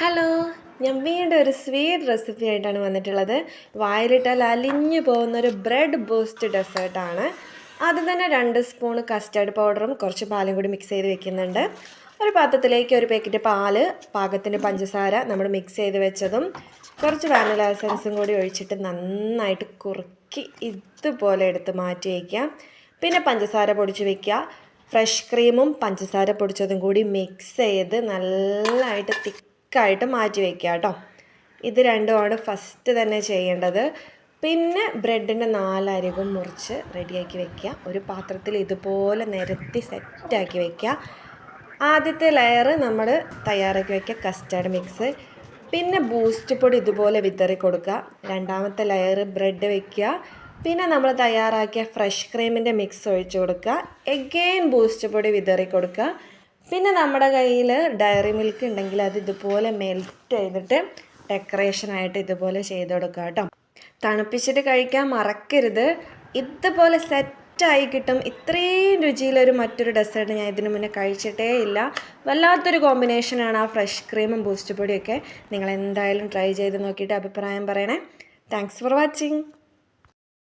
Hello, ഞാൻ വീണ്ടും ഒരു സ്വീറ്റ് റെസിപ്പി ആയിട്ടാണ് വന്നിട്ടുള്ളത്. വായിലിട്ടാൽ അലിഞ്ഞു പോകുന്നൊരു ബ്രെഡ് ബൂസ്റ്റ് ഡെസേർട്ടാണ്. ആദ്യം തന്നെ 2 സ്പൂൺ കസ്റ്റർഡ് പൗഡറും കുറച്ച് പാലും കൂടി മിക്സ് ചെയ്ത് വെക്കുന്നുണ്ട്. ഒരു പാത്രത്തിലേക്ക് ഒരു പാക്കറ്റ് പാല്, പാകത്തിന് പഞ്ചസാര നമ്മൾ മിക്സ് ചെയ്ത് വെച്ചതും കുറച്ച് വാനില എസൻസും കൂടി ഒഴിച്ചിട്ട് നന്നായിട്ട് കുറുക്കി ഇതുപോലെ എടുത്ത് മാറ്റി വയ്ക്കുക. പിന്നെ പഞ്ചസാര പൊടിച്ച് വയ്ക്കുക. ഫ്രഷ് ക്രീമും പഞ്ചസാര പൊടിച്ചതും കൂടി മിക്സ് ചെയ്ത് നല്ലതായിട്ട് തിക്കായിട്ട് മാറ്റി വയ്ക്കുക കേട്ടോ. ഇത് രണ്ടുമാണ് ഫസ്റ്റ് തന്നെ ചെയ്യേണ്ടത്. പിന്നെ ബ്രെഡിൻ്റെ 4 അരികും മുറിച്ച് റെഡിയാക്കി വയ്ക്കുക. ഒരു പാത്രത്തിൽ ഇതുപോലെ നിരത്തി സെറ്റാക്കി വയ്ക്കുക. ആദ്യത്തെ ലെയർ നമ്മൾ തയ്യാറാക്കി വയ്ക്കുക കസ്റ്റർഡ് മിക്സ്. പിന്നെ ബൂസ്റ്റ് പൊടി ഇതുപോലെ വിതറി കൊടുക്കുക. രണ്ടാമത്തെ ലെയർ ബ്രെഡ് വയ്ക്കുക. പിന്നെ നമ്മൾ തയ്യാറാക്കിയ ഫ്രഷ് ക്രീമിൻ്റെ മിക്സ് ഒഴിച്ച് കൊടുക്കുക. എഗെയിൻ ബൂസ്റ്റ് പൊടി വിതറി കൊടുക്കുക. പിന്നെ നമ്മുടെ കയ്യിൽ ഡയറി മിൽക്ക് ഉണ്ടെങ്കിൽ അത് ഇതുപോലെ മെൽറ്റ് ചെയ്തിട്ട് ഡെക്കറേഷനായിട്ട് ഇതുപോലെ ചെയ്ത് കൊടുക്കുക കേട്ടോ. തണുപ്പിച്ചിട്ട് കഴിക്കാൻ മറക്കരുത്. ഇതുപോലെ സെറ്റായി കിട്ടും. ഇത്രയും രുചിയിലൊരു മറ്റൊരു ഡെസേർട്ട് ഞാൻ ഇതിനു മുന്നേ കഴിച്ചിട്ടേ ഇല്ല. വല്ലാത്തൊരു കോമ്പിനേഷനാണ് ആ ഫ്രഷ് ക്രീമും ബൂസ്റ്റ് പൊടിയൊക്കെ. നിങ്ങൾ എന്തായാലും ട്രൈ ചെയ്ത് നോക്കിയിട്ട് അഭിപ്രായം പറയണേ. Thanks for watching.